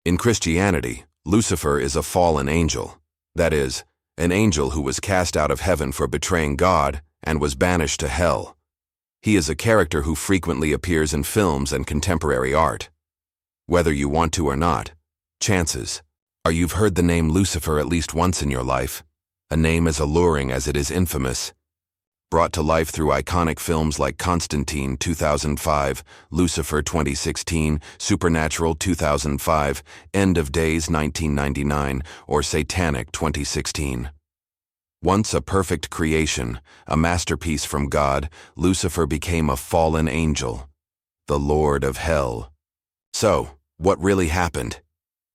In Christianity, Lucifer is a fallen angel. That is, an angel who was cast out of heaven for betraying God and was banished to hell. He is a character who frequently appears in films and contemporary art. Whether you want to or not, chances are you've heard the name Lucifer at least once in your life, a name as alluring as it is infamous. Brought to life through iconic films like Constantine 2005, Lucifer 2016, Supernatural 2005, End of Days 1999, or Satanic 2016. Once a perfect creation, a masterpiece from God, Lucifer became a fallen angel, the Lord of Hell. So, what really happened?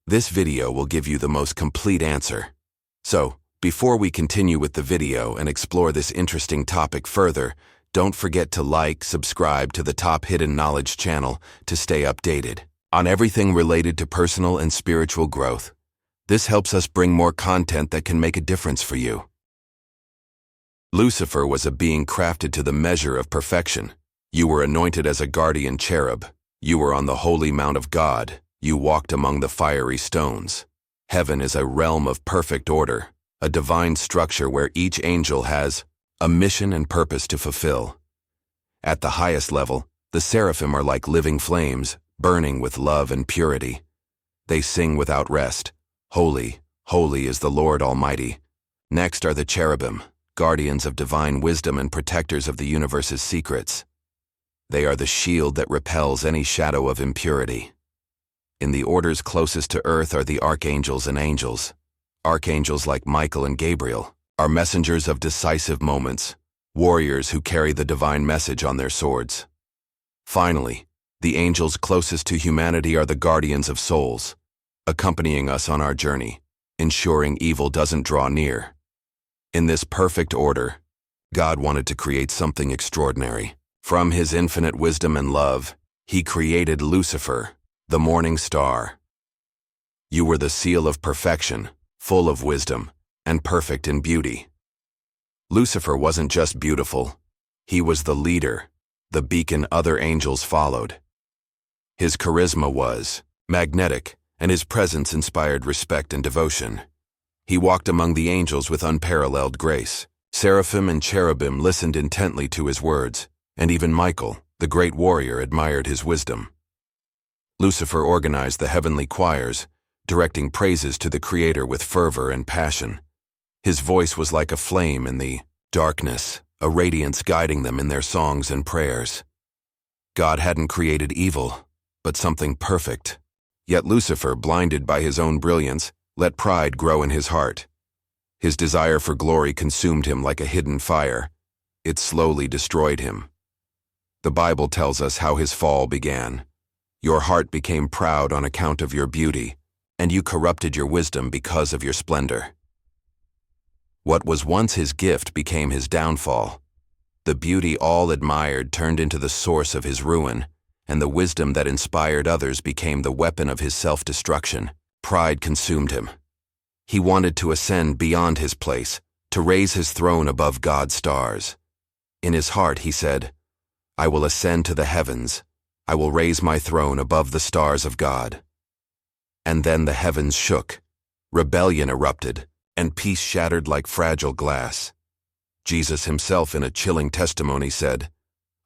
This video will give you the most complete answer. So, before we continue with the video and explore this interesting topic further, don't forget to like, subscribe to the Top Hidden Knowledge channel to stay updated on everything related to personal and spiritual growth. This helps us bring more content that can make a difference for you. Lucifer was a being crafted to the measure of perfection. You were anointed as a guardian cherub. You were on the holy mount of God. You walked among the fiery stones. Heaven is a realm of perfect order, a divine structure where each angel has a mission and purpose to fulfill. At the highest level, the seraphim are like living flames, burning with love and purity. They sing without rest, "Holy, holy is the Lord Almighty." Next are the cherubim, guardians of divine wisdom and protectors of the universe's secrets. They are the shield that repels any shadow of impurity. In the orders closest to earth are the archangels and angels. Archangels like Michael and Gabriel are messengers of decisive moments, warriors who carry the divine message on their swords. Finally, the angels closest to humanity are the guardians of souls, accompanying us on our journey, ensuring evil doesn't draw near. In this perfect order, God wanted to create something extraordinary. From His infinite wisdom and love, He created Lucifer, the morning star. You were the seal of perfection, full of wisdom, and perfect in beauty. Lucifer wasn't just beautiful. He was the leader, the beacon other angels followed. His charisma was magnetic, and his presence inspired respect and devotion. He walked among the angels with unparalleled grace. Seraphim and cherubim listened intently to his words, and even Michael, the great warrior, admired his wisdom. Lucifer organized the heavenly choirs, directing praises to the Creator with fervor and passion. His voice was like a flame in the darkness, a radiance guiding them in their songs and prayers. God hadn't created evil, but something perfect. Yet Lucifer, blinded by his own brilliance, let pride grow in his heart. His desire for glory consumed him like a hidden fire. It slowly destroyed him. The Bible tells us how his fall began. Your heart became proud on account of your beauty, and you corrupted your wisdom because of your splendor. What was once his gift became his downfall. The beauty all admired turned into the source of his ruin, and the wisdom that inspired others became the weapon of his self-destruction. Pride consumed him. He wanted to ascend beyond his place, to raise his throne above God's stars. In his heart he said, "I will ascend to the heavens. I will raise my throne above the stars of God." And then the heavens shook, rebellion erupted, and peace shattered like fragile glass. Jesus himself in a chilling testimony said,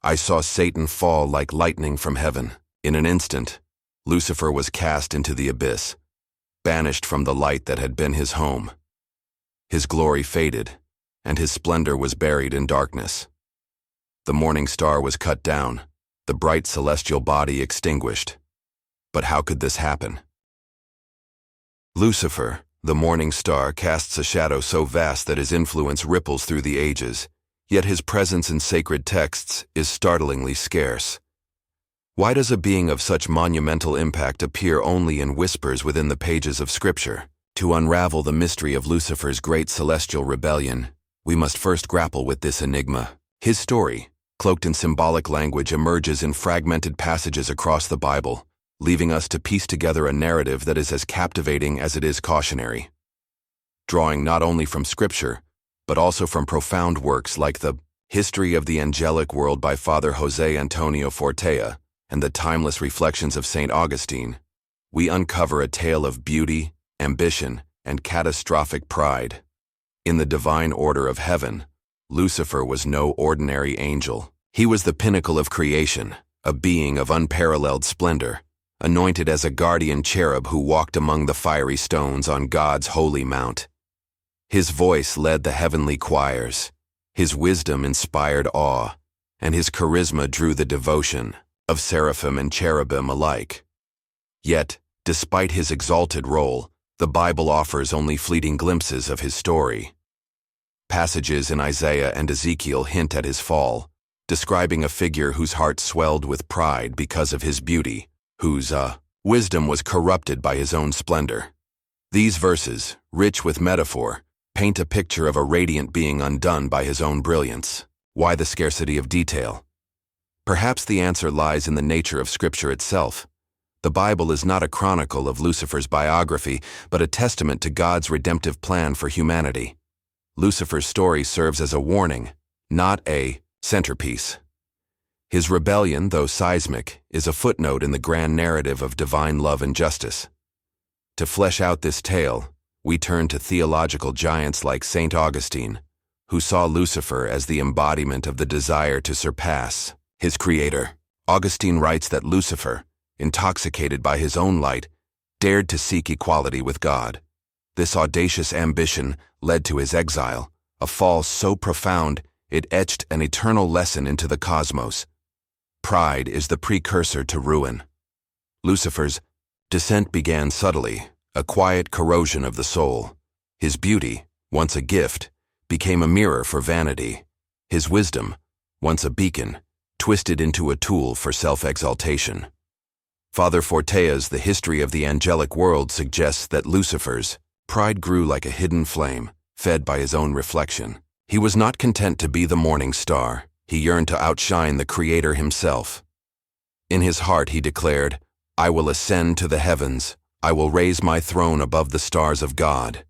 "I saw Satan fall like lightning from heaven." In an instant, Lucifer was cast into the abyss, banished from the light that had been his home. His glory faded, and his splendor was buried in darkness. The morning star was cut down, the bright celestial body extinguished. But how could this happen? Lucifer, the morning star, casts a shadow so vast that his influence ripples through the ages, yet his presence in sacred texts is startlingly scarce. Why does a being of such monumental impact appear only in whispers within the pages of Scripture? To unravel the mystery of Lucifer's great celestial rebellion, we must first grapple with this enigma. His story, cloaked in symbolic language, emerges in fragmented passages across the Bible, leaving us to piece together a narrative that is as captivating as it is cautionary. Drawing not only from Scripture, but also from profound works like the History of the Angelic World by Father José Antonio Fortea and the Timeless Reflections of St. Augustine, we uncover a tale of beauty, ambition, and catastrophic pride. In the divine order of heaven, Lucifer was no ordinary angel. He was the pinnacle of creation, a being of unparalleled splendor, anointed as a guardian cherub who walked among the fiery stones on God's holy mount. His voice led the heavenly choirs, his wisdom inspired awe, and his charisma drew the devotion of seraphim and cherubim alike. Yet, despite his exalted role, the Bible offers only fleeting glimpses of his story. Passages in Isaiah and Ezekiel hint at his fall, describing a figure whose heart swelled with pride because of his beauty, whose wisdom was corrupted by his own splendor. These verses, rich with metaphor, paint a picture of a radiant being undone by his own brilliance. Why the scarcity of detail? Perhaps the answer lies in the nature of Scripture itself. The Bible is not a chronicle of Lucifer's biography, but a testament to God's redemptive plan for humanity. Lucifer's story serves as a warning, not a centerpiece. His rebellion, though seismic, is a footnote in the grand narrative of divine love and justice. To flesh out this tale, we turn to theological giants like St. Augustine, who saw Lucifer as the embodiment of the desire to surpass his creator. Augustine writes that Lucifer, intoxicated by his own light, dared to seek equality with God. This audacious ambition led to his exile, a fall so profound it etched an eternal lesson into the cosmos. Pride is the precursor to ruin. Lucifer's descent began subtly, a quiet corrosion of the soul. His beauty, once a gift, became a mirror for vanity. His wisdom, once a beacon, twisted into a tool for self-exaltation. Father Fortea's The History of the Angelic World suggests that Lucifer's pride grew like a hidden flame, fed by his own reflection. He was not content to be the morning star. He yearned to outshine the Creator himself. In his heart he declared, "I will ascend to the heavens. I will raise my throne above the stars of God."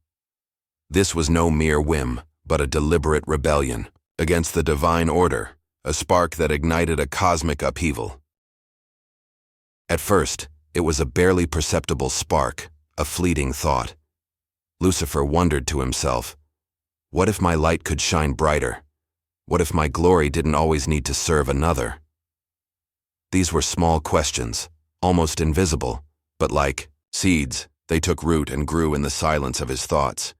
This was no mere whim, but a deliberate rebellion against the divine order, a spark that ignited a cosmic upheaval. At first, it was a barely perceptible spark, a fleeting thought. Lucifer wondered to himself, what if my light could shine brighter? What if my glory didn't always need to serve another? These were small questions, almost invisible, but like seeds, they took root and grew in the silence of his thoughts.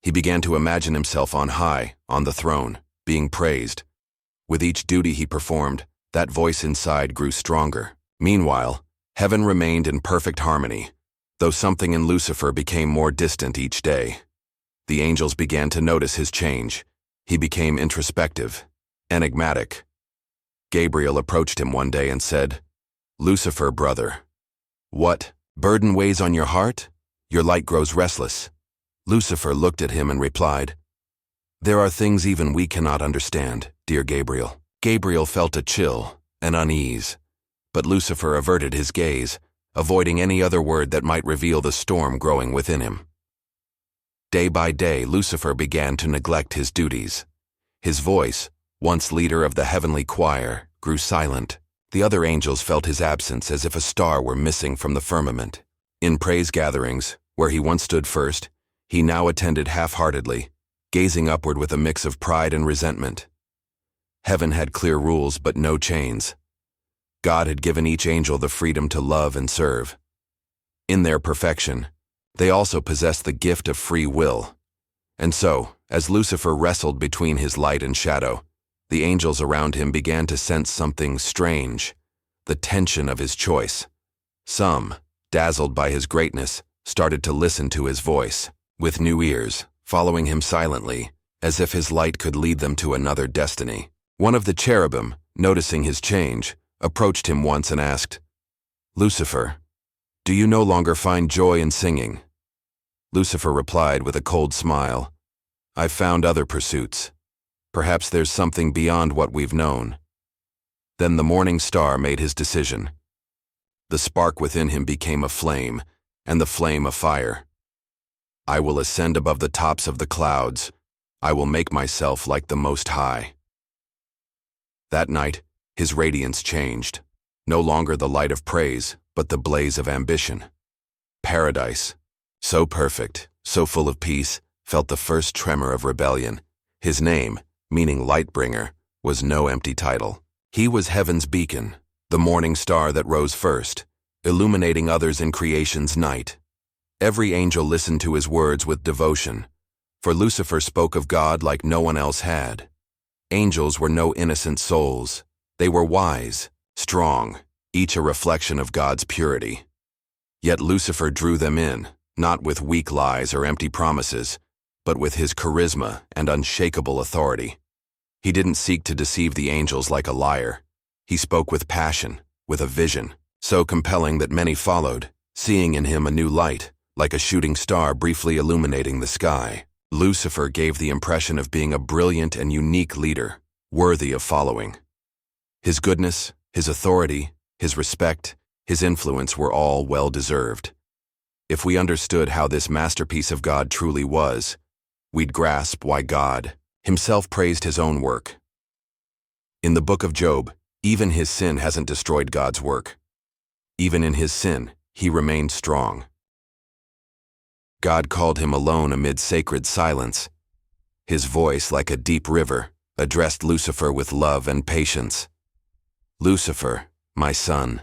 He began to imagine himself on high, on the throne, being praised. With each duty he performed, that voice inside grew stronger. Meanwhile, heaven remained in perfect harmony, though something in Lucifer became more distant each day. The angels began to notice his change. He became introspective, enigmatic. Gabriel approached him one day and said, "Lucifer, brother, what burden weighs on your heart? Your light grows restless." Lucifer looked at him and replied, "There are things even we cannot understand, dear Gabriel." Gabriel felt a chill, an unease, but Lucifer averted his gaze, avoiding any other word that might reveal the storm growing within him. Day by day, Lucifer began to neglect his duties. His voice, once leader of the heavenly choir, grew silent. The other angels felt his absence as if a star were missing from the firmament. In praise gatherings, where he once stood first, he now attended half-heartedly, gazing upward with a mix of pride and resentment. Heaven had clear rules but no chains. God had given each angel the freedom to love and serve. In their perfection, they also possessed the gift of free will. And so, as Lucifer wrestled between his light and shadow, the angels around him began to sense something strange, the tension of his choice. Some, dazzled by his greatness, started to listen to his voice, with new ears, following him silently, as if his light could lead them to another destiny. One of the cherubim, noticing his change, approached him once and asked, "Lucifer, do you no longer find joy in singing?" Lucifer replied with a cold smile, "I've found other pursuits. Perhaps there's something beyond what we've known." Then the morning star made his decision. The spark within him became a flame, and the flame a fire. "I will ascend above the tops of the clouds. I will make myself like the Most High." That night, his radiance changed. No longer the light of praise, but the blaze of ambition. Paradise, so perfect, so full of peace, felt the first tremor of rebellion. His name, meaning light-bringer, was no empty title. He was heaven's beacon, the morning star that rose first, illuminating others in creation's night. Every angel listened to his words with devotion, for Lucifer spoke of God like no one else had. Angels were no innocent souls. They were wise, strong, each a reflection of God's purity. Yet Lucifer drew them in, not with weak lies or empty promises, but with his charisma and unshakable authority. He didn't seek to deceive the angels like a liar. He spoke with passion, with a vision, so compelling that many followed, seeing in him a new light, like a shooting star briefly illuminating the sky. Lucifer gave the impression of being a brilliant and unique leader, worthy of following. His goodness, his authority, his respect, his influence were all well-deserved. If we understood how this masterpiece of God truly was, we'd grasp why God himself praised his own work. In the book of Job, even his sin hasn't destroyed God's work. Even in his sin, he remained strong. God called him alone amid sacred silence. His voice, like a deep river, addressed Lucifer with love and patience. Lucifer, my son,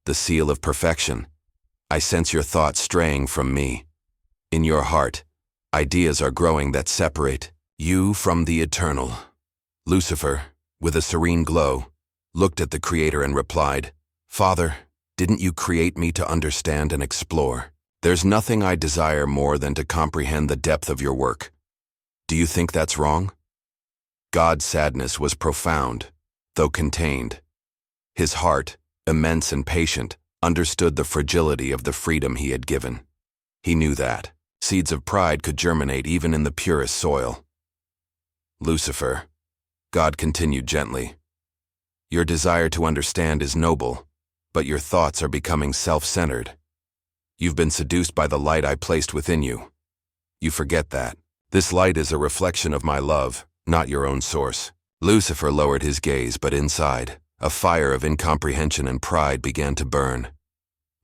the seal of perfection, I sense your thoughts straying from me. In your heart, ideas are growing that separate you from the eternal. Lucifer, with a serene glow, looked at the Creator and replied, Father, didn't you create me to understand and explore? There's nothing I desire more than to comprehend the depth of your work. Do you think that's wrong? God's sadness was profound, though contained. His heart, immense and patient, understood the fragility of the freedom he had given. He knew that seeds of pride could germinate even in the purest soil. Lucifer, God continued gently, your desire to understand is noble, but your thoughts are becoming self-centered. You've been seduced by the light I placed within you. You forget that. This light is a reflection of my love, not your own source. Lucifer lowered his gaze, but inside, a fire of incomprehension and pride began to burn.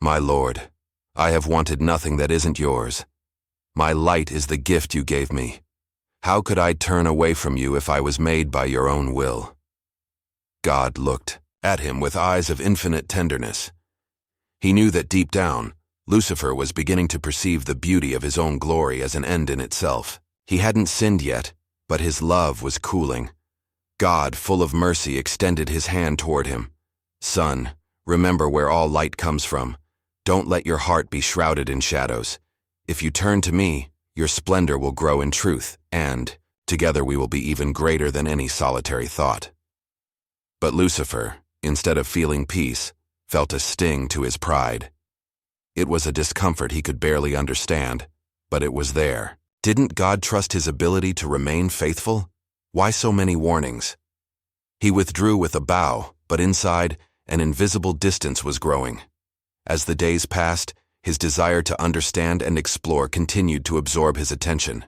My Lord, I have wanted nothing that isn't yours. My light is the gift you gave me. How could I turn away from you if I was made by your own will? God looked at him with eyes of infinite tenderness. He knew that deep down, Lucifer was beginning to perceive the beauty of his own glory as an end in itself. He hadn't sinned yet, but his love was cooling. God, full of mercy, extended his hand toward him. Son, remember where all light comes from. Don't let your heart be shrouded in shadows. If you turn to me, your splendor will grow in truth, and, together we will be even greater than any solitary thought. But Lucifer, instead of feeling peace, felt a sting to his pride. It was a discomfort he could barely understand, but it was there. Didn't God trust his ability to remain faithful? Why so many warnings? He withdrew with a bow, but inside, an invisible distance was growing. As the days passed, his desire to understand and explore continued to absorb his attention.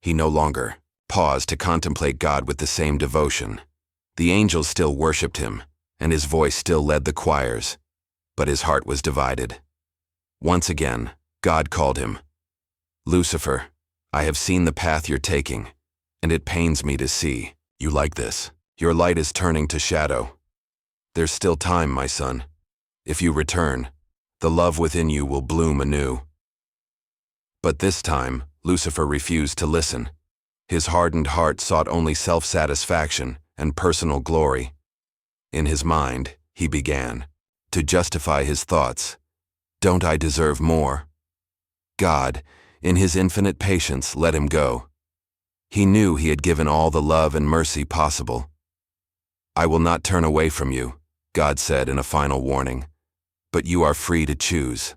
He no longer paused to contemplate God with the same devotion. The angels still worshipped him, and his voice still led the choirs, but his heart was divided. Once again, God called him. Lucifer, I have seen the path you're taking, and it pains me to see you like this. Your light is turning to shadow. There's still time, my son. If you return, the love within you will bloom anew. But this time, Lucifer refused to listen. His hardened heart sought only self-satisfaction and personal glory. In his mind, he began to justify his thoughts. Don't I deserve more? God, in his infinite patience, let him go. He knew he had given all the love and mercy possible. I will not turn away from you, God said in a final warning, but you are free to choose.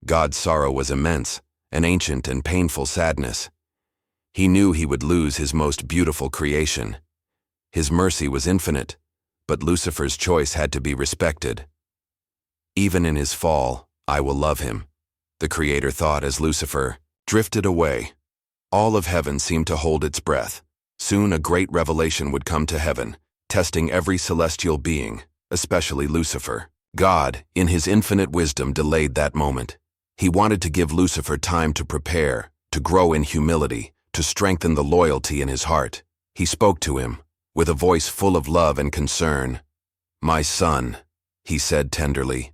God's sorrow was immense, an ancient and painful sadness. He knew he would lose his most beautiful creation. His mercy was infinite, but Lucifer's choice had to be respected. Even in his fall, I will love him, the Creator thought as Lucifer drifted away. All of heaven seemed to hold its breath. Soon a great revelation would come to heaven, testing every celestial being, especially Lucifer. God, in his infinite wisdom, delayed that moment. He wanted to give Lucifer time to prepare, to grow in humility, to strengthen the loyalty in his heart. He spoke to him, with a voice full of love and concern. "My son," he said tenderly,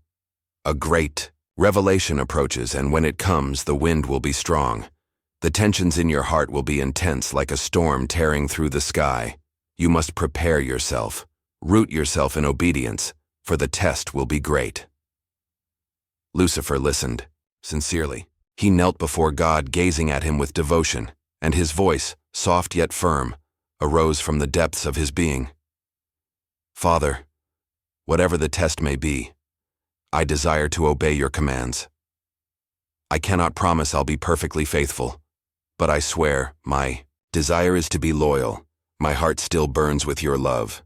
"a great revelation approaches, and when it comes, the wind will be strong. The tensions in your heart will be intense, like a storm tearing through the sky. You must prepare yourself, root yourself in obedience, for the test will be great." Lucifer listened, sincerely. He knelt before God, gazing at him with devotion, and his voice, soft yet firm, arose from the depths of his being. "Father, whatever the test may be, I desire to obey your commands. I cannot promise I'll be perfectly faithful, but I swear my desire is to be loyal. My heart still burns with your love."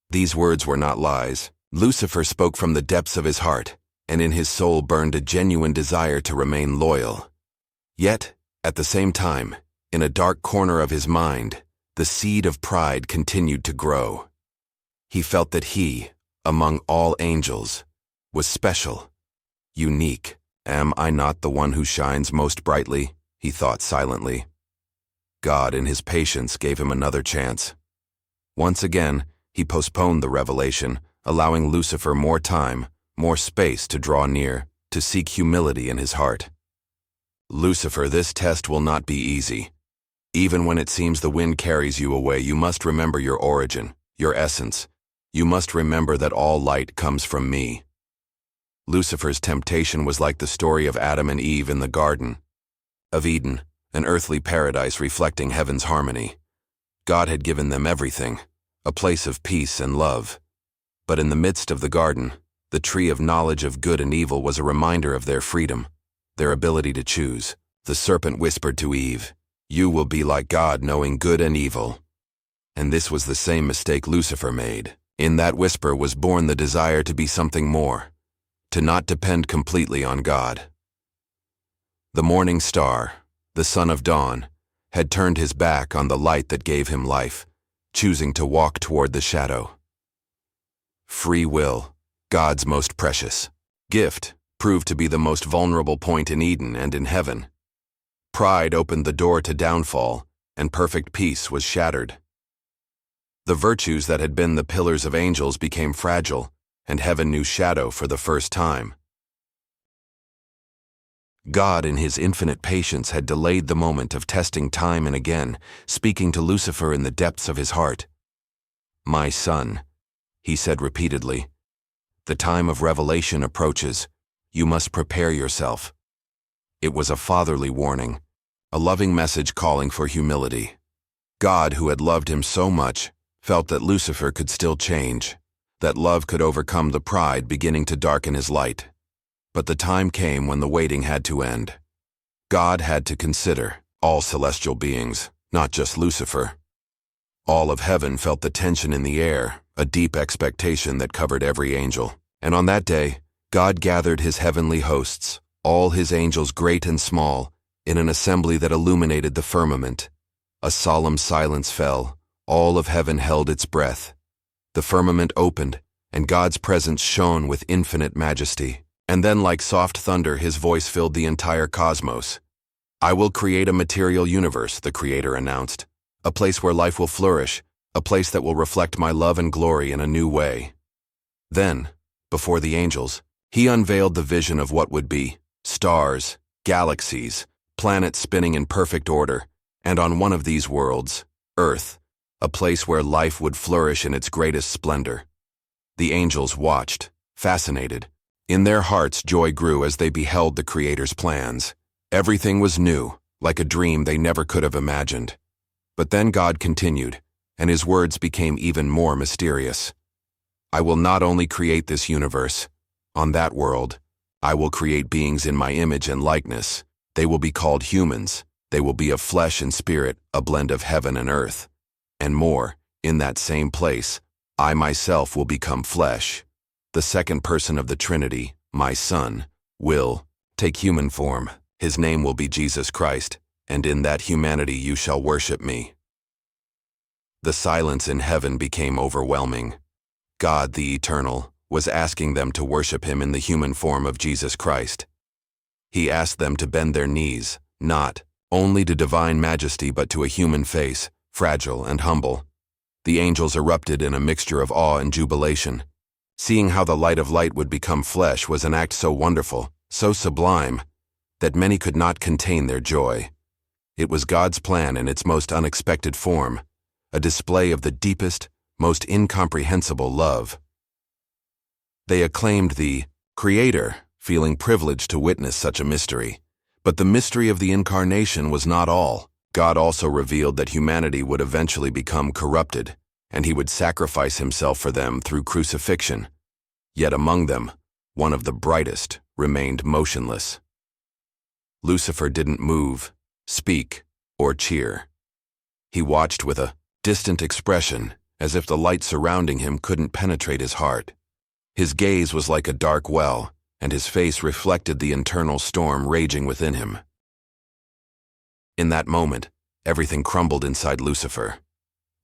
These words were not lies. Lucifer spoke from the depths of his heart, and in his soul burned a genuine desire to remain loyal. Yet, at the same time, in a dark corner of his mind, the seed of pride continued to grow. He felt that he, among all angels, was special, unique. "Am I not the one who shines most brightly?" he thought silently. God, in his patience, gave him another chance. Once again, he postponed the revelation, allowing Lucifer more time, more space to draw near, to seek humility in his heart. "Lucifer, this test will not be easy. Even when it seems the wind carries you away, you must remember your origin, your essence. You must remember that all light comes from me." Lucifer's temptation was like the story of Adam and Eve in the Garden of Eden, an earthly paradise reflecting heaven's harmony. God had given them everything, a place of peace and love. But in the midst of the garden, the tree of knowledge of good and evil was a reminder of their freedom, their ability to choose. The serpent whispered to Eve, "You will be like God, knowing good and evil." And this was the same mistake Lucifer made. In that whisper was born the desire to be something more, to not depend completely on God. The morning star, the son of dawn, had turned his back on the light that gave him life, choosing to walk toward the shadow. Free will, God's most precious gift, proved to be the most vulnerable point in Eden and in heaven. Pride opened the door to downfall, and perfect peace was shattered. The virtues that had been the pillars of angels became fragile, and heaven knew shadow for the first time. God, in his infinite patience, had delayed the moment of testing time and again, speaking to Lucifer in the depths of his heart. "My son," he said repeatedly, "the time of revelation approaches. You must prepare yourself." It was a fatherly warning, a loving message calling for humility. God, who had loved him so much, felt that Lucifer could still change, that love could overcome the pride beginning to darken his light. But the time came when the waiting had to end. God had to consider all celestial beings, not just Lucifer. All of heaven felt the tension in the air, a deep expectation that covered every angel. And on that day, God gathered his heavenly hosts, all his angels great and small, in an assembly that illuminated the firmament. A solemn silence fell. All of heaven held its breath. The firmament opened, and God's presence shone with infinite majesty. And then, like soft thunder, his voice filled the entire cosmos. "I will create a material universe," the Creator announced. "A place where life will flourish, a place that will reflect my love and glory in a new way." Then, before the angels, he unveiled the vision of what would be: stars, galaxies, planets spinning in perfect order, and on one of these worlds, Earth, a place where life would flourish in its greatest splendor. The angels watched, fascinated. In their hearts, joy grew as they beheld the Creator's plans. Everything was new, like a dream they never could have imagined. But then God continued, and his words became even more mysterious. "I will not only create this universe. On that world, I will create beings in my image and likeness. They will be called humans. They will be of flesh and spirit, a blend of heaven and earth. And more, in that same place, I myself will become flesh. The second person of the Trinity, my Son, will take human form. His name will be Jesus Christ, and in that humanity you shall worship me." The silence in heaven became overwhelming. God, the Eternal, was asking them to worship him in the human form of Jesus Christ. He asked them to bend their knees, not only to divine majesty but to a human face, fragile and humble. The angels erupted in a mixture of awe and jubilation. Seeing how the light of light would become flesh was an act so wonderful, so sublime, that many could not contain their joy. It was God's plan in its most unexpected form, a display of the deepest, most incomprehensible love. They acclaimed the Creator, feeling privileged to witness such a mystery. But the mystery of the Incarnation was not all. God also revealed that humanity would eventually become corrupted, and he would sacrifice himself for them through crucifixion. Yet among them, one of the brightest remained motionless. Lucifer didn't move, speak, or cheer. He watched with a distant expression, as if the light surrounding him couldn't penetrate his heart. His gaze was like a dark well, and his face reflected the internal storm raging within him. In that moment, everything crumbled inside Lucifer.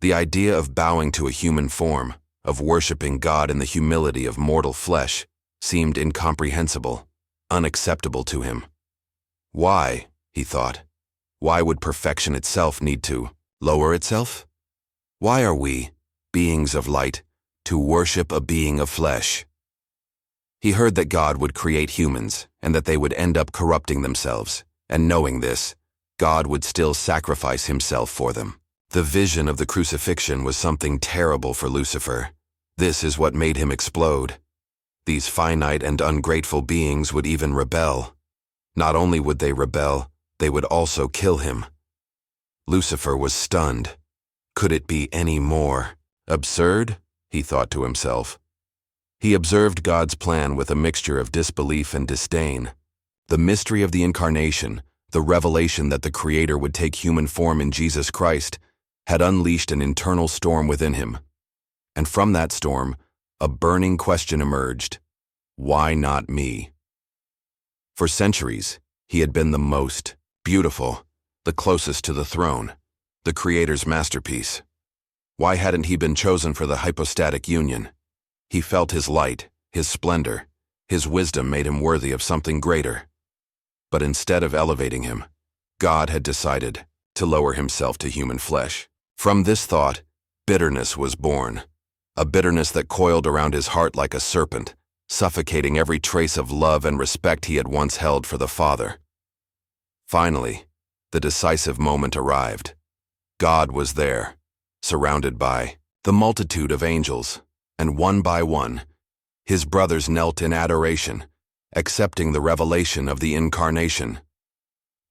The idea of bowing to a human form, of worshiping God in the humility of mortal flesh, seemed incomprehensible, unacceptable to him. Why, he thought, why would perfection itself need to lower itself? Why are we, beings of light, to worship a being of flesh? He heard that God would create humans and that they would end up corrupting themselves, and knowing this, God would still sacrifice himself for them. The vision of the crucifixion was something terrible for Lucifer. This is what made him explode. These finite and ungrateful beings would even rebel. Not only would they rebel, they would also kill him. Lucifer was stunned. Could it be any more absurd? He thought to himself. He observed God's plan with a mixture of disbelief and disdain. The mystery of the Incarnation, the revelation that the Creator would take human form in Jesus Christ, had unleashed an internal storm within him. And from that storm, a burning question emerged. Why not me? For centuries, he had been the most beautiful, the closest to the throne, the Creator's masterpiece. Why hadn't he been chosen for the hypostatic union? He felt his light, his splendor, his wisdom made him worthy of something greater. But instead of elevating him, God had decided to lower himself to human flesh. From this thought, bitterness was born, a bitterness that coiled around his heart like a serpent, suffocating every trace of love and respect he had once held for the Father. Finally, the decisive moment arrived. God was there, surrounded by the multitude of angels, and one by one, his brothers knelt in adoration, accepting the revelation of the Incarnation.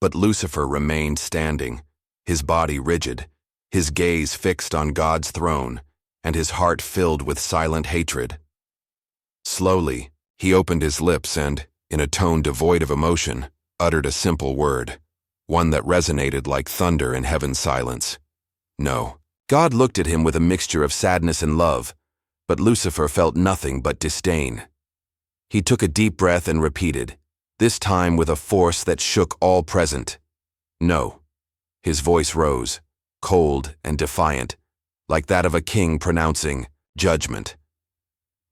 But Lucifer remained standing, his body rigid, his gaze fixed on God's throne, and his heart filled with silent hatred. Slowly, he opened his lips and, in a tone devoid of emotion, uttered a simple word, one that resonated like thunder in heaven's silence. No. God looked at him with a mixture of sadness and love, but Lucifer felt nothing but disdain. He took a deep breath and repeated, this time with a force that shook all present. No. His voice rose, cold and defiant, like that of a king pronouncing judgment.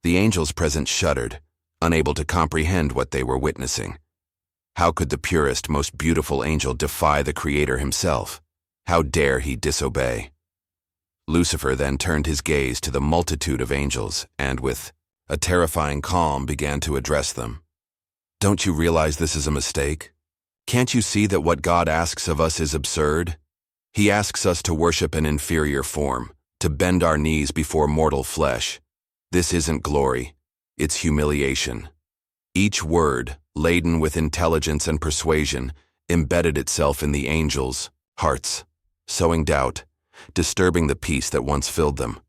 The angels present shuddered, unable to comprehend what they were witnessing. How could the purest, most beautiful angel defy the Creator himself? How dare he disobey? Lucifer then turned his gaze to the multitude of angels and, with a terrifying calm, began to address them. Don't you realize this is a mistake? Can't you see that what God asks of us is absurd? He asks us to worship an inferior form, to bend our knees before mortal flesh. This isn't glory, it's humiliation. Each word, laden with intelligence and persuasion, embedded itself in the angels' hearts, sowing doubt, disturbing the peace that once filled them.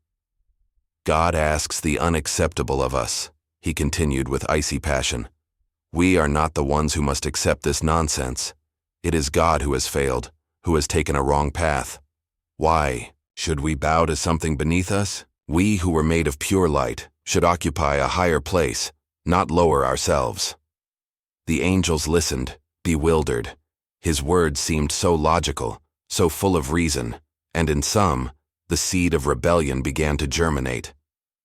God asks the unacceptable of us, he continued with icy passion. We are not the ones who must accept this nonsense. It is God who has failed, who has taken a wrong path. Why should we bow to something beneath us? We who were made of pure light should occupy a higher place, not lower ourselves. The angels listened, bewildered. His words seemed so logical, so full of reason, and in some, the seed of rebellion began to germinate.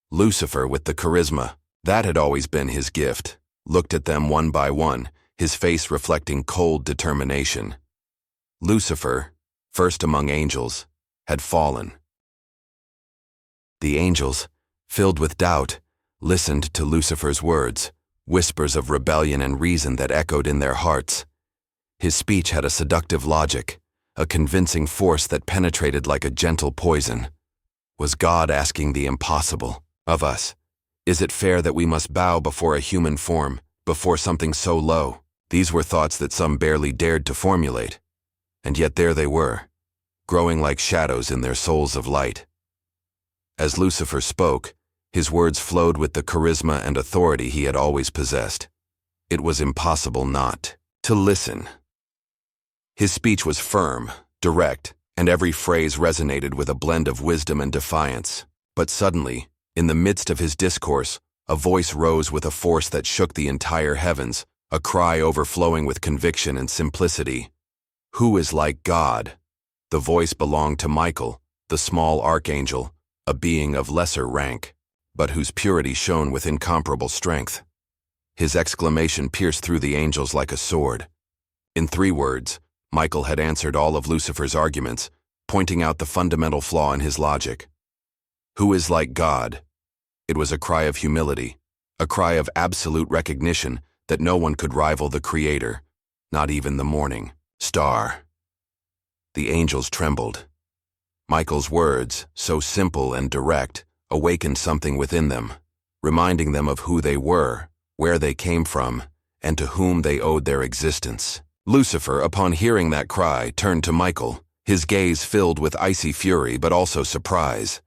Lucifer, with the charisma, That had always been his gift. Looked at them one by one, his face reflecting cold determination. Lucifer, first among angels, had fallen. The angels, filled with doubt, listened to Lucifer's words, whispers of rebellion and reason that echoed in their hearts. His speech had a seductive logic, a convincing force that penetrated like a gentle poison. Was God asking the impossible of us? Is it fair that we must bow before a human form, before something so low? These were thoughts that some barely dared to formulate. And yet there they were, growing like shadows in their souls of light. As Lucifer spoke, his words flowed with the charisma and authority he had always possessed. It was impossible not to listen. His speech was firm, direct, and every phrase resonated with a blend of wisdom and defiance. But suddenly, in the midst of his discourse, a voice rose with a force that shook the entire heavens, a cry overflowing with conviction and simplicity. Who is like God? The voice belonged to Michael, the small archangel, a being of lesser rank, but whose purity shone with incomparable strength. His exclamation pierced through the angels like a sword. In 3 words, Michael had answered all of Lucifer's arguments, pointing out the fundamental flaw in his logic. Who is like God? It was a cry of humility, a cry of absolute recognition that no one could rival the Creator, not even the morning star. The angels trembled. Michael's words, so simple and direct, awakened something within them, reminding them of who they were, where they came from, and to whom they owed their existence. Lucifer, upon hearing that cry, turned to Michael, his gaze filled with icy fury but also surprise.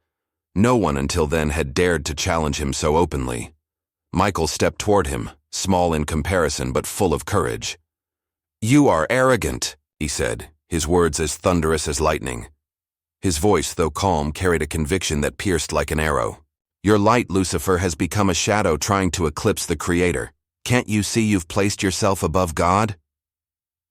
No one until then had dared to challenge him so openly. Michael stepped toward him, small in comparison but full of courage. "You are arrogant," he said, his words as thunderous as lightning. His voice, though calm, carried a conviction that pierced like an arrow. "Your light, Lucifer, has become a shadow trying to eclipse the Creator. Can't you see you've placed yourself above God?"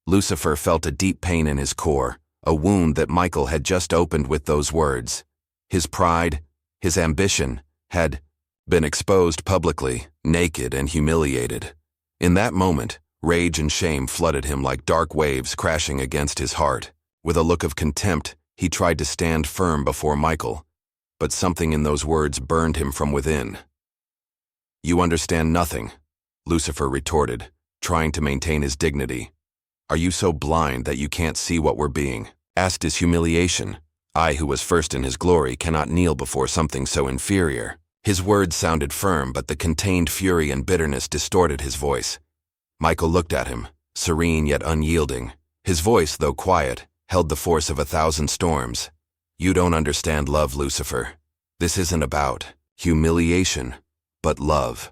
Lucifer felt a deep pain in his core, a wound that Michael had just opened with those words. His pride, his ambition, had been exposed publicly, naked and humiliated. In that moment, rage and shame flooded him like dark waves crashing against his heart. With a look of contempt, he tried to stand firm before Michael, but something in those words burned him from within. "You understand nothing," Lucifer retorted, trying to maintain his dignity. "Are you so blind that you can't see what we're being asked is humiliation? I, who was first in his glory, cannot kneel before something so inferior." His words sounded firm, but the contained fury and bitterness distorted his voice. Michael looked at him, serene yet unyielding. His voice, though quiet, held the force of 1,000 storms. "You don't understand love, Lucifer. This isn't about humiliation, but love.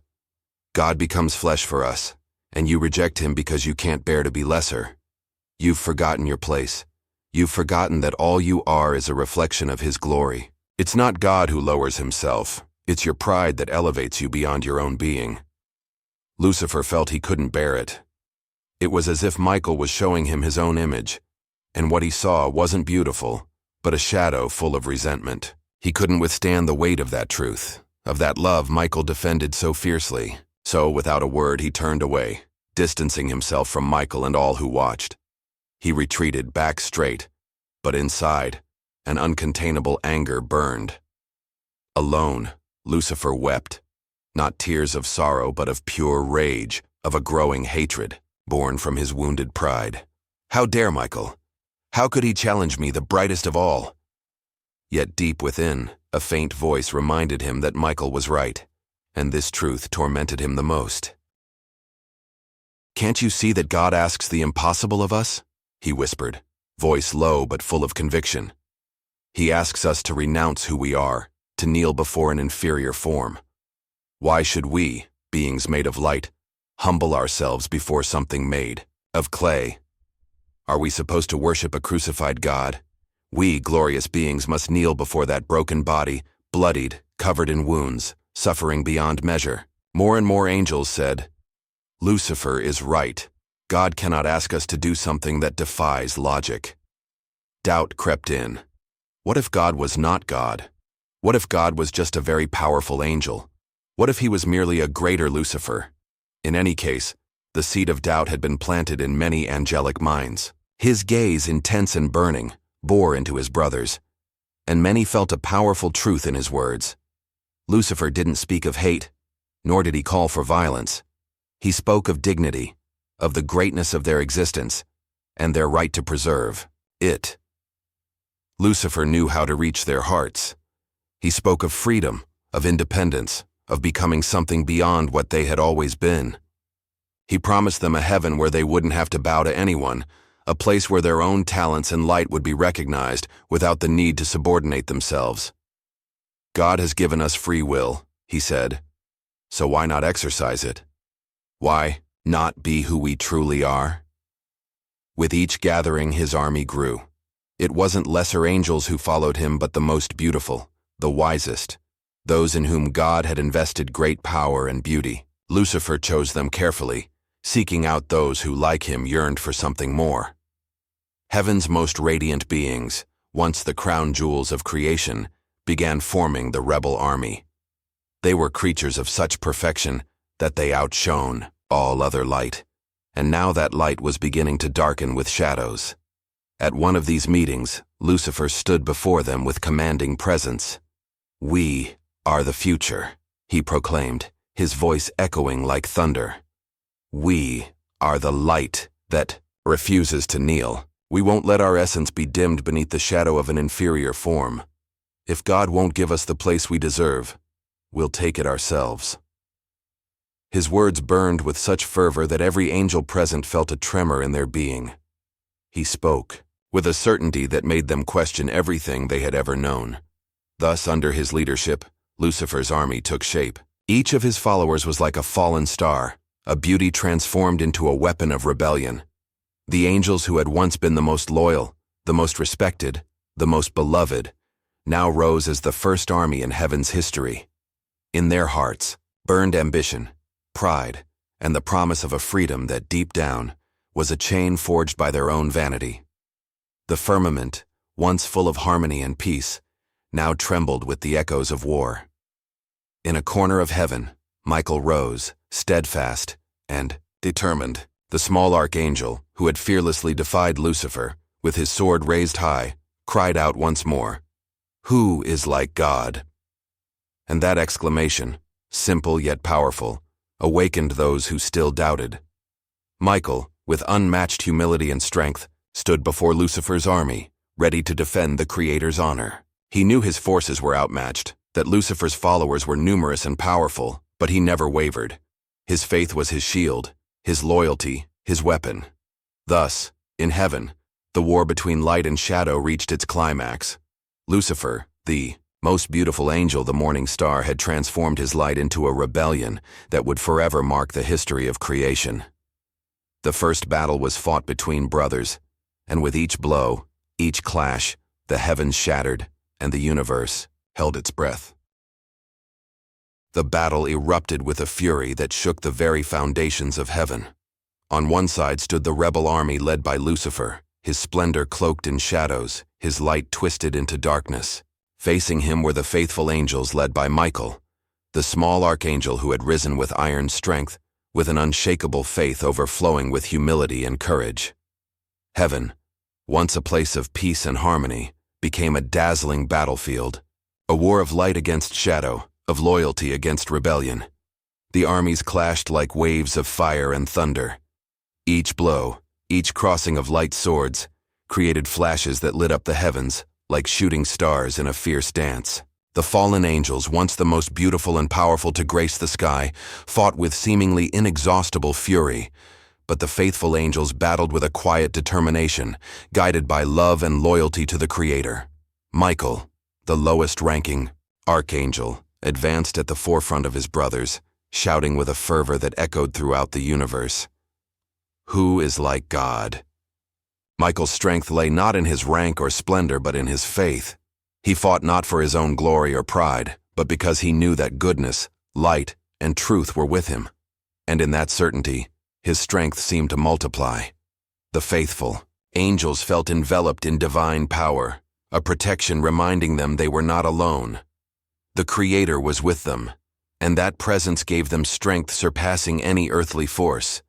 God becomes flesh for us, and you reject him because you can't bear to be lesser. You've forgotten your place. You've forgotten that all you are is a reflection of his glory. It's not God who lowers himself. It's your pride that elevates you beyond your own being." Lucifer felt he couldn't bear it. It was as if Michael was showing him his own image, and what he saw wasn't beautiful, but a shadow full of resentment. He couldn't withstand the weight of that truth, of that love Michael defended so fiercely. So, without a word, he turned away, distancing himself from Michael and all who watched. He retreated back straight, but inside, an uncontainable anger burned. Alone, Lucifer wept, not tears of sorrow but of pure rage, of a growing hatred, born from his wounded pride. How dare Michael? How could he challenge me, the brightest of all? Yet deep within, a faint voice reminded him that Michael was right, and this truth tormented him the most. "Can't you see that God asks the impossible of us?" he whispered, voice low but full of conviction. "He asks us to renounce who we are, to kneel before an inferior form. Why should we, beings made of light, humble ourselves before something made of clay? Are we supposed to worship a crucified God? We, glorious beings, must kneel before that broken body, bloodied, covered in wounds, suffering beyond measure." More and more angels said, "Lucifer is right. God cannot ask us to do something that defies logic." Doubt crept in. What if God was not God? What if God was just a very powerful angel? What if he was merely a greater Lucifer? In any case, the seed of doubt had been planted in many angelic minds. His gaze, intense and burning, bore into his brothers, and many felt a powerful truth in his words. Lucifer didn't speak of hate, nor did he call for violence. He spoke of dignity, of the greatness of their existence, and their right to preserve it. Lucifer knew how to reach their hearts. He spoke of freedom, of independence, of becoming something beyond what they had always been. He promised them a heaven where they wouldn't have to bow to anyone, a place where their own talents and light would be recognized without the need to subordinate themselves. God has given us free will, he said, so why not exercise it? Why not be who we truly are? With each gathering, his army grew. It wasn't lesser angels who followed him, but the most beautiful, the wisest, those in whom God had invested great power and beauty. Lucifer chose them carefully, seeking out those who, like him, yearned for something more. Heaven's most radiant beings, once the crown jewels of creation, began forming the rebel army. They were creatures of such perfection that they outshone all other light, and now that light was beginning to darken with shadows. At one of these meetings, Lucifer stood before them with commanding presence. "We are the future," he proclaimed, his voice echoing like thunder. "We are the light that refuses to kneel. We won't let our essence be dimmed beneath the shadow of an inferior form. If God won't give us the place we deserve, we'll take it ourselves." His words burned with such fervor that every angel present felt a tremor in their being. He spoke with a certainty that made them question everything they had ever known. Thus, under his leadership, Lucifer's army took shape. Each of his followers was like a fallen star, a beauty transformed into a weapon of rebellion. The angels who had once been the most loyal, the most respected, the most beloved, now rose as the first army in heaven's history. In their hearts burned ambition, pride, and the promise of a freedom that, deep down, was a chain forged by their own vanity. The firmament, once full of harmony and peace, now trembled with the echoes of war. In a corner of heaven, Michael rose, steadfast and determined. The small archangel, who had fearlessly defied Lucifer, with his sword raised high, cried out once more, "Who is like God?" And that exclamation, simple yet powerful, awakened those who still doubted. Michael, with unmatched humility and strength, stood before Lucifer's army, ready to defend the Creator's honor. He knew his forces were outmatched, that Lucifer's followers were numerous and powerful, but he never wavered. His faith was his shield, his loyalty, his weapon. Thus, in heaven, the war between light and shadow reached its climax. Lucifer, the most beautiful angel, the morning star, had transformed his light into a rebellion that would forever mark the history of creation. The first battle was fought between brothers, and with each blow, each clash, the heavens shattered, and the universe held its breath. The battle erupted with a fury that shook the very foundations of heaven. On one side stood the rebel army led by Lucifer, his splendor cloaked in shadows, his light twisted into darkness. Facing him were the faithful angels led by Michael, the small archangel who had risen with iron strength, with an unshakable faith overflowing with humility and courage. Heaven, once a place of peace and harmony, became a dazzling battlefield, a war of light against shadow, of loyalty against rebellion. The armies clashed like waves of fire and thunder. Each blow, each crossing of light swords, created flashes that lit up the heavens like shooting stars in a fierce dance. The fallen angels, once the most beautiful and powerful to grace the sky, fought with seemingly inexhaustible fury, but the faithful angels battled with a quiet determination, guided by love and loyalty to the Creator. Michael, the lowest-ranking archangel, advanced at the forefront of his brothers, shouting with a fervor that echoed throughout the universe, "Who is like God?" Michael's strength lay not in his rank or splendor, but in his faith. He fought not for his own glory or pride, but because he knew that goodness, light, and truth were with him. And in that certainty, his strength seemed to multiply. The faithful angels felt enveloped in divine power, a protection reminding them they were not alone. The Creator was with them, and that presence gave them strength surpassing any earthly force.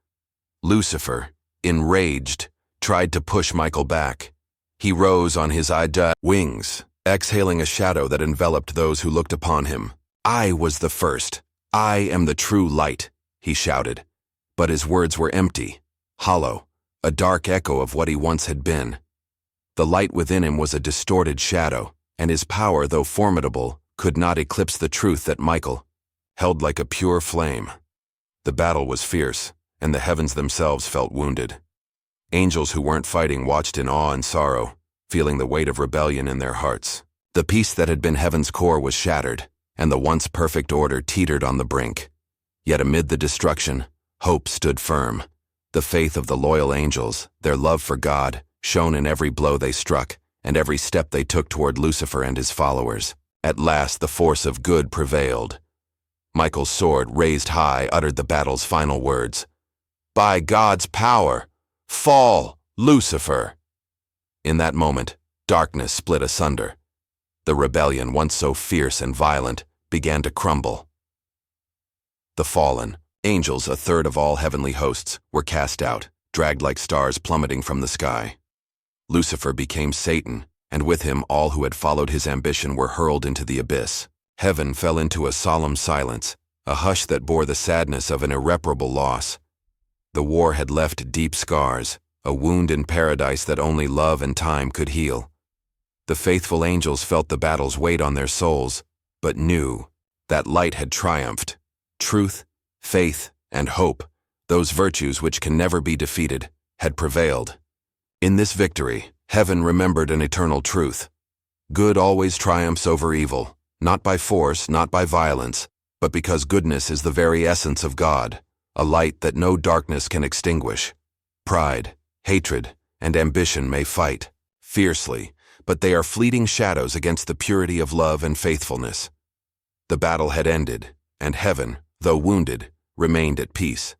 Lucifer, enraged, tried to push Michael back. He rose on his wings, exhaling a shadow that enveloped those who looked upon him. "I was the first. I am the true light," he shouted. But his words were empty, hollow, a dark echo of what he once had been. The light within him was a distorted shadow, and his power, though formidable, could not eclipse the truth that Michael held like a pure flame. The battle was fierce, and the heavens themselves felt wounded. Angels who weren't fighting watched in awe and sorrow, feeling the weight of rebellion in their hearts. The peace that had been heaven's core was shattered, and the once perfect order teetered on the brink. Yet amid the destruction, hope stood firm. The faith of the loyal angels, their love for God, shone in every blow they struck, and every step they took toward Lucifer and his followers. At last the force of good prevailed. Michael's sword, raised high, uttered the battle's final words. "By God's power, fall, Lucifer!" In that moment, darkness split asunder. The rebellion, once so fierce and violent, began to crumble. The fallen angels, a third of all heavenly hosts, were cast out, dragged like stars plummeting from the sky. Lucifer became Satan, and with him all who had followed his ambition were hurled into the abyss. Heaven fell into a solemn silence, a hush that bore the sadness of an irreparable loss. The war had left deep scars, a wound in paradise that only love and time could heal. The faithful angels felt the battle's weight on their souls, but knew that light had triumphed. Truth, faith, and hope, those virtues which can never be defeated, had prevailed. In this victory, heaven remembered an eternal truth. Good always triumphs over evil, not by force, not by violence, but because goodness is the very essence of God, a light that no darkness can extinguish. Pride, hatred, and ambition may fight fiercely, but they are fleeting shadows against the purity of love and faithfulness. The battle had ended, and heaven, though wounded, remained at peace.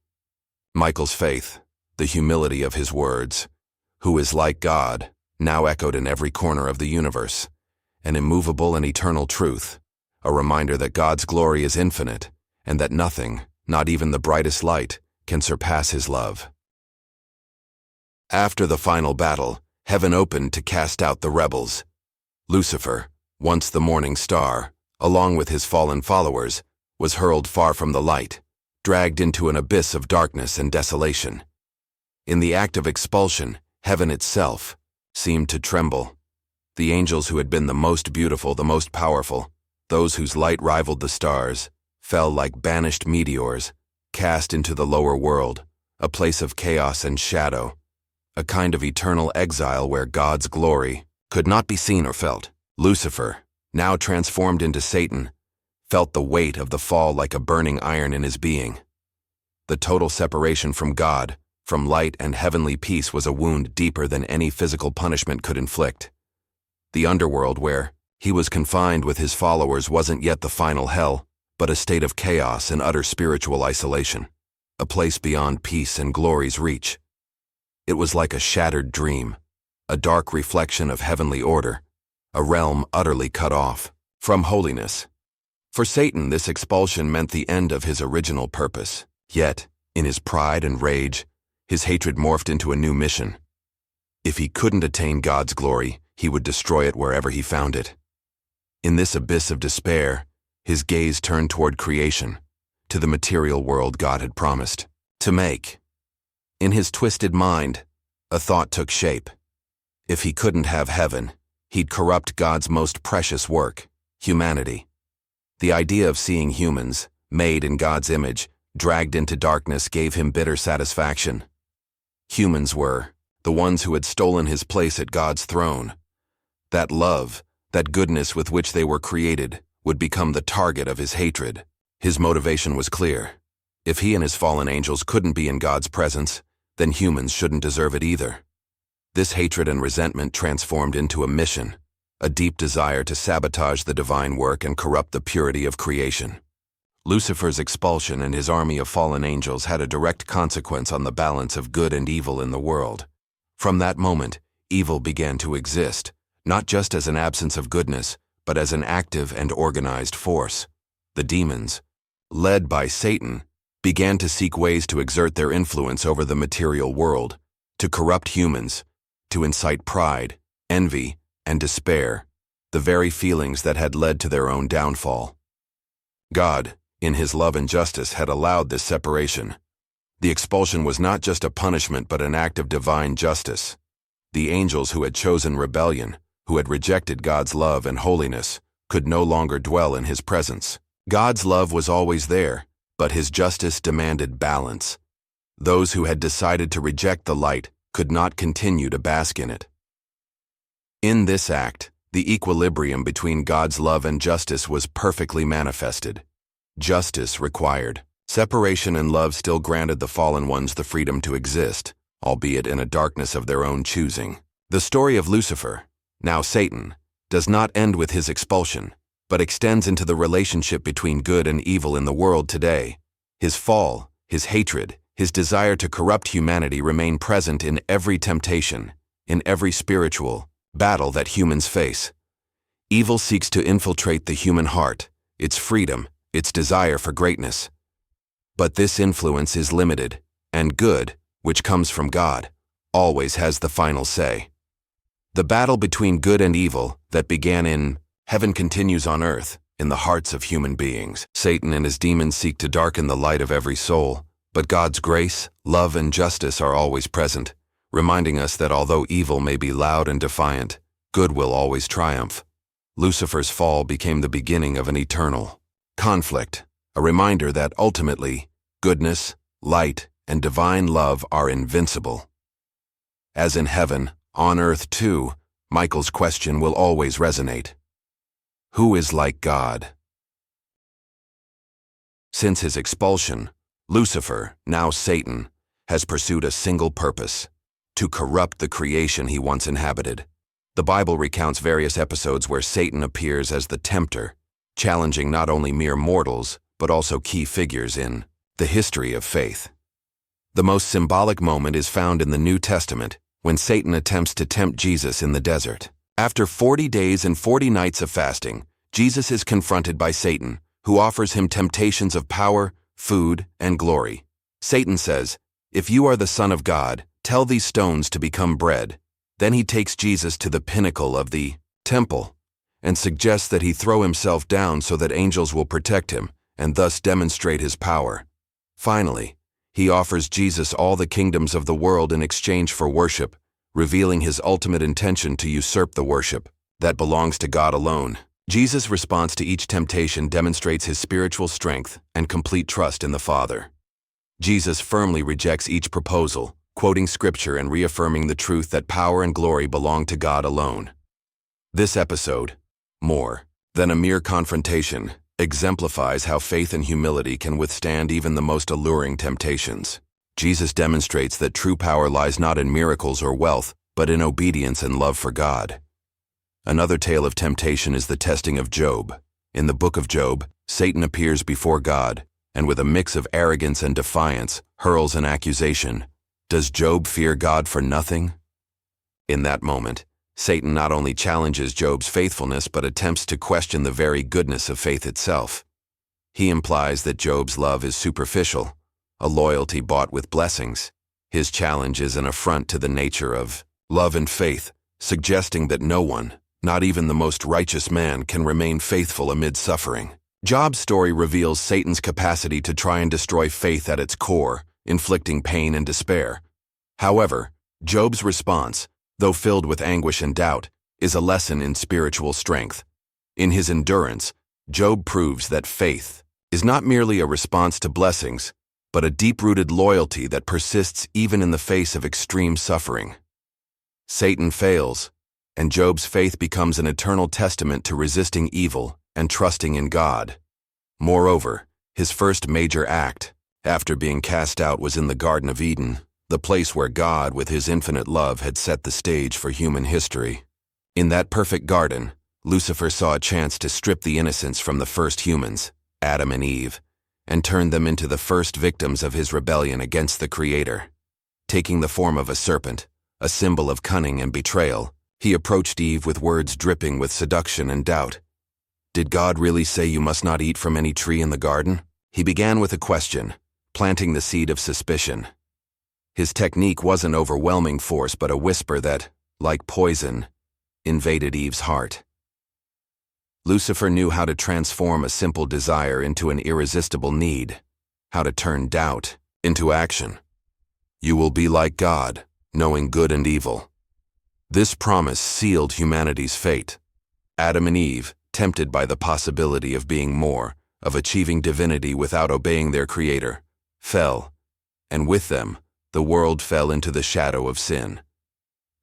Michael's faith, the humility of his words, "Who is like God," now echoed in every corner of the universe, an immovable and eternal truth, a reminder that God's glory is infinite, and that nothing, not even the brightest light, can surpass his love. After the final battle, heaven opened to cast out the rebels. Lucifer, once the morning star, along with his fallen followers, was hurled far from the light, dragged into an abyss of darkness and desolation. In the act of expulsion, heaven itself seemed to tremble. The angels who had been the most beautiful, the most powerful, those whose light rivaled the stars, fell like banished meteors, cast into the lower world, a place of chaos and shadow, a kind of eternal exile where God's glory could not be seen or felt. Lucifer, now transformed into Satan, felt the weight of the fall like a burning iron in his being. The total separation from God, from light and heavenly peace, was a wound deeper than any physical punishment could inflict. The underworld where he was confined with his followers wasn't yet the final hell, but a state of chaos and utter spiritual isolation, a place beyond peace and glory's reach. It was like a shattered dream, a dark reflection of heavenly order, a realm utterly cut off from holiness. For Satan, this expulsion meant the end of his original purpose. Yet, in his pride and rage, his hatred morphed into a new mission. If he couldn't attain God's glory, he would destroy it wherever he found it. In this abyss of despair, his gaze turned toward creation, to the material world God had promised to make. In his twisted mind, a thought took shape. If he couldn't have heaven, he'd corrupt God's most precious work, humanity. The idea of seeing humans, made in God's image, dragged into darkness gave him bitter satisfaction. Humans were the ones who had stolen his place at God's throne. That love, that goodness with which they were created, would become the target of his hatred. His motivation was clear. If he and his fallen angels couldn't be in God's presence, then humans shouldn't deserve it either. This hatred and resentment transformed into a mission, a deep desire to sabotage the divine work and corrupt the purity of creation. Lucifer's expulsion and his army of fallen angels had a direct consequence on the balance of good and evil in the world. From that moment, evil began to exist, not just as an absence of goodness, but as an active and organized force. The demons, led by Satan, began to seek ways to exert their influence over the material world, to corrupt humans, to incite pride, envy, and despair, the very feelings that had led to their own downfall. God, in his love and justice, had allowed this separation. The expulsion was not just a punishment but an act of divine justice. The angels who had chosen rebellion, who had rejected God's love and holiness, could no longer dwell in his presence. God's love was always there, but his justice demanded balance. Those who had decided to reject the light could not continue to bask in it. In this act, the equilibrium between God's love and justice was perfectly manifested. Justice required separation, and love still granted the fallen ones the freedom to exist, albeit in a darkness of their own choosing. The story of Lucifer, now Satan, does not end with his expulsion, but extends into the relationship between good and evil in the world today. His fall, his hatred, his desire to corrupt humanity remain present in every temptation, in every spiritual battle that humans face. Evil seeks to infiltrate the human heart, its freedom, its desire for greatness. But this influence is limited, and good, which comes from God, always has the final say. The battle between good and evil that began in heaven continues on earth, in the hearts of human beings. Satan and his demons seek to darken the light of every soul, but God's grace, love, and justice are always present, reminding us that although evil may be loud and defiant, good will always triumph. Lucifer's fall became the beginning of an eternal conflict, a reminder that ultimately, goodness, light, and divine love are invincible. As in heaven, on earth too, Michael's question will always resonate. Who is like God? Since his expulsion, Lucifer, now Satan, has pursued a single purpose: to corrupt the creation he once inhabited. The Bible recounts various episodes where Satan appears as the tempter, challenging not only mere mortals, but also key figures in the history of faith. The most symbolic moment is found in the New Testament, when Satan attempts to tempt Jesus in the desert. After 40 days and 40 nights of fasting, Jesus is confronted by Satan, who offers him temptations of power, food, and glory. Satan says, "If you are the Son of God, tell these stones to become bread." Then he takes Jesus to the pinnacle of the temple and suggests that he throw himself down so that angels will protect him and thus demonstrate his power. Finally, he offers Jesus all the kingdoms of the world in exchange for worship, revealing his ultimate intention to usurp the worship that belongs to God alone. Jesus' response to each temptation demonstrates his spiritual strength and complete trust in the Father. Jesus firmly rejects each proposal, quoting Scripture and reaffirming the truth that power and glory belong to God alone. This episode, more than a mere confrontation, exemplifies how faith and humility can withstand even the most alluring temptations. Jesus demonstrates that true power lies not in miracles or wealth, but in obedience and love for God. Another tale of temptation is the testing of Job. In the book of Job, Satan appears before God, and with a mix of arrogance and defiance, hurls an accusation. Does Job fear God for nothing? In that moment, Satan not only challenges Job's faithfulness but attempts to question the very goodness of faith itself. He implies that Job's love is superficial, a loyalty bought with blessings. His challenge is an affront to the nature of love and faith, suggesting that no one, not even the most righteous man, can remain faithful amid suffering. Job's story reveals Satan's capacity to try and destroy faith at its core, inflicting pain and despair. However, Job's response, though filled with anguish and doubt, is a lesson in spiritual strength. In his endurance, Job proves that faith is not merely a response to blessings, but a deep-rooted loyalty that persists even in the face of extreme suffering. Satan fails, and Job's faith becomes an eternal testament to resisting evil and trusting in God. Moreover, his first major act, after being cast out, was in the Garden of Eden, the place where God, with his infinite love, had set the stage for human history. In that perfect garden, Lucifer saw a chance to strip the innocence from the first humans, Adam and Eve, and turn them into the first victims of his rebellion against the Creator. Taking the form of a serpent, a symbol of cunning and betrayal, he approached Eve with words dripping with seduction and doubt. Did God really say you must not eat from any tree in the garden? He began with a question, planting the seed of suspicion. His technique wasn't overwhelming force but a whisper that, like poison, invaded Eve's heart. Lucifer knew how to transform a simple desire into an irresistible need, how to turn doubt into action. You will be like God, knowing good and evil. This promise sealed humanity's fate. Adam and Eve, tempted by the possibility of being more, of achieving divinity without obeying their Creator, fell, and with them, the world fell into the shadow of sin.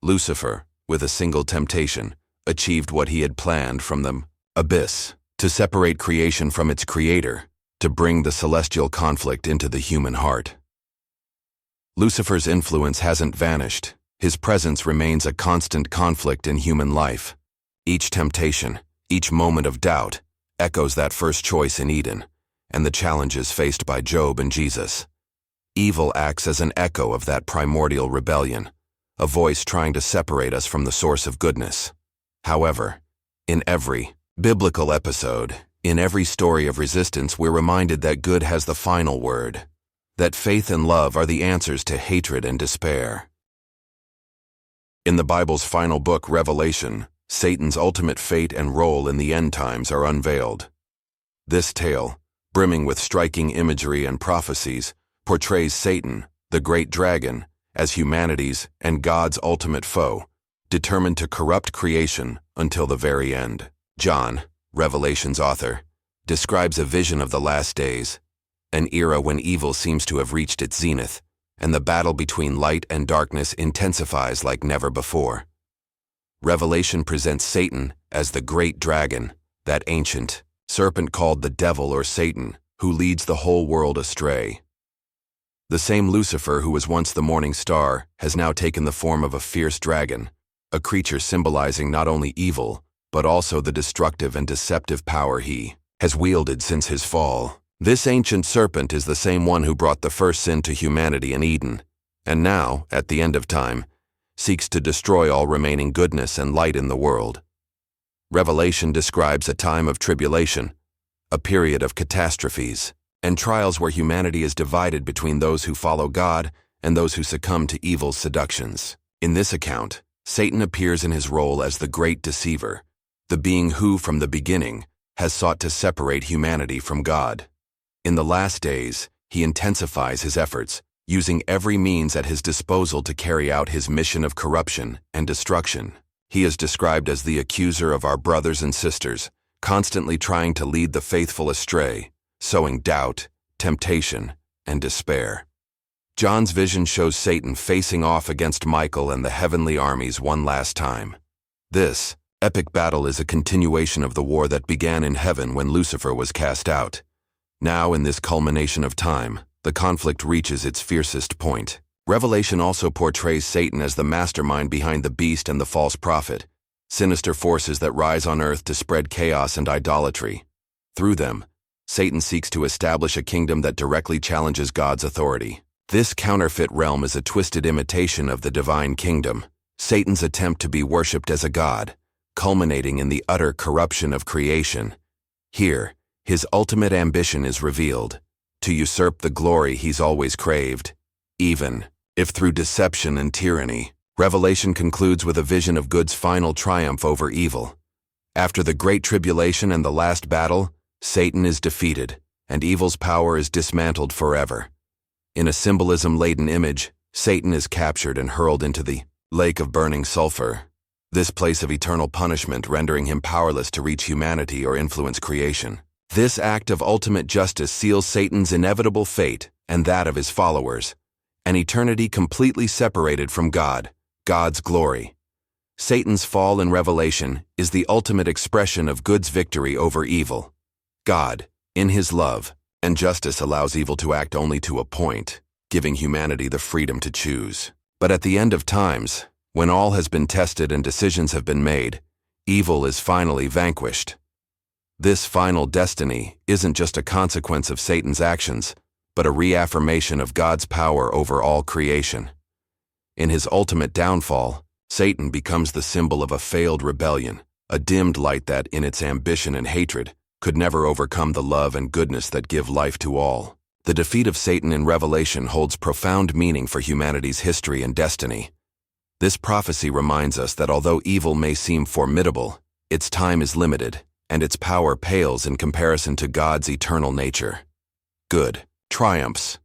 Lucifer, with a single temptation, achieved what he had planned from the abyss, to separate creation from its Creator, to bring the celestial conflict into the human heart. Lucifer's influence hasn't vanished. His presence remains a constant conflict in human life. Each temptation, each moment of doubt, echoes that first choice in Eden, and the challenges faced by Job and Jesus. Evil acts as an echo of that primordial rebellion, a voice trying to separate us from the source of goodness. However, in every biblical episode, in every story of resistance, we're reminded that good has the final word, that faith and love are the answers to hatred and despair. In the Bible's final book, Revelation, Satan's ultimate fate and role in the end times are unveiled. This tale, brimming with striking imagery and prophecies, portrays Satan, the great dragon, as humanity's and God's ultimate foe, determined to corrupt creation until the very end. John, Revelation's author, describes a vision of the last days, an era when evil seems to have reached its zenith, and the battle between light and darkness intensifies like never before. Revelation presents Satan as the great dragon, that ancient serpent called the devil or Satan, who leads the whole world astray. The same Lucifer who was once the morning star has now taken the form of a fierce dragon, a creature symbolizing not only evil, but also the destructive and deceptive power he has wielded since his fall. This ancient serpent is the same one who brought the first sin to humanity in Eden, and now, at the end of time, seeks to destroy all remaining goodness and light in the world. Revelation describes a time of tribulation, a period of catastrophes, and trials where humanity is divided between those who follow God and those who succumb to evil's seductions. In this account, Satan appears in his role as the great deceiver, the being who, from the beginning, has sought to separate humanity from God. In the last days, he intensifies his efforts, using every means at his disposal to carry out his mission of corruption and destruction. He is described as the accuser of our brothers and sisters, constantly trying to lead the faithful astray, sowing doubt, temptation, and despair. John's vision shows Satan facing off against Michael and the heavenly armies one last time. This epic battle is a continuation of the war that began in heaven when Lucifer was cast out. Now, in this culmination of time, the conflict reaches its fiercest point. Revelation also portrays Satan as the mastermind behind the beast and the false prophet, sinister forces that rise on earth to spread chaos and idolatry. Through them, Satan seeks to establish a kingdom that directly challenges God's authority. This counterfeit realm is a twisted imitation of the divine kingdom, Satan's attempt to be worshipped as a god, culminating in the utter corruption of creation. Here, his ultimate ambition is revealed, to usurp the glory he's always craved, even if through deception and tyranny. Revelation concludes with a vision of good's final triumph over evil. After the Great Tribulation and the last battle, Satan is defeated, and evil's power is dismantled forever. In a symbolism-laden image, Satan is captured and hurled into the lake of burning sulfur, this place of eternal punishment, rendering him powerless to reach humanity or influence creation. This act of ultimate justice seals Satan's inevitable fate and that of his followers, an eternity completely separated from God, God's glory. Satan's fall in Revelation is the ultimate expression of good's victory over evil. God, in his love and justice, allows evil to act only to a point, giving humanity the freedom to choose. But at the end of times, when all has been tested and decisions have been made, evil is finally vanquished. This final destiny isn't just a consequence of Satan's actions, but a reaffirmation of God's power over all creation. In his ultimate downfall, Satan becomes the symbol of a failed rebellion, a dimmed light that, in its ambition and hatred, could never overcome the love and goodness that give life to all. The defeat of Satan in Revelation holds profound meaning for humanity's history and destiny. This prophecy reminds us that although evil may seem formidable, its time is limited, and its power pales in comparison to God's eternal nature. Good triumphs,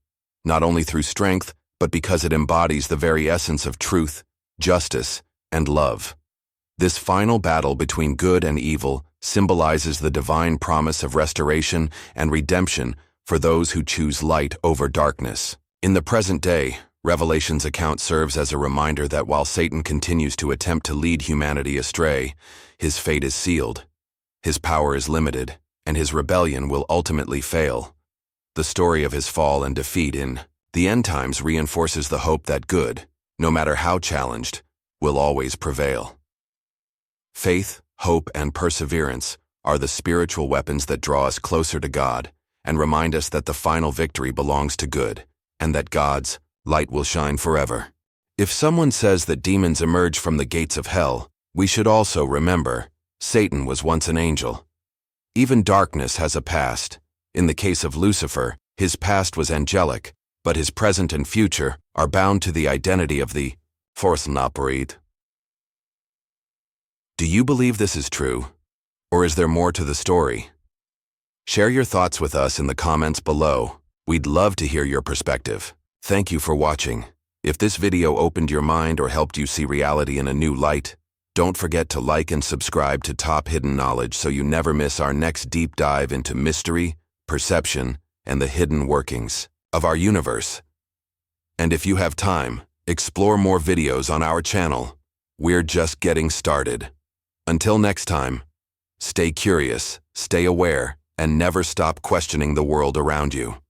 not only through strength, but because it embodies the very essence of truth, justice, and love. This final battle between good and evil symbolizes the divine promise of restoration and redemption for those who choose light over darkness. In the present day, Revelation's account serves as a reminder that while Satan continues to attempt to lead humanity astray, his fate is sealed, his power is limited, and his rebellion will ultimately fail. The story of his fall and defeat in the end times reinforces the hope that good, no matter how challenged, will always prevail. Faith, hope, and perseverance are the spiritual weapons that draw us closer to God and remind us that the final victory belongs to good, and that God's light will shine forever. If someone says that demons emerge from the gates of hell, we should also remember Satan was once an angel. Even darkness has a past. In the case of Lucifer, his past was angelic, but his present and future are bound to the identity of the force operate. Do you believe this is true? Or is there more to the story? Share your thoughts with us in the comments below. We'd love to hear your perspective. Thank you for watching. If this video opened your mind or helped you see reality in a new light, don't forget to like and subscribe to Top Hidden Knowledge so you never miss our next deep dive into mystery, perception, and the hidden workings of our universe. And if you have time, explore more videos on our channel. We're just getting started. Until next time, stay curious, stay aware, and never stop questioning the world around you.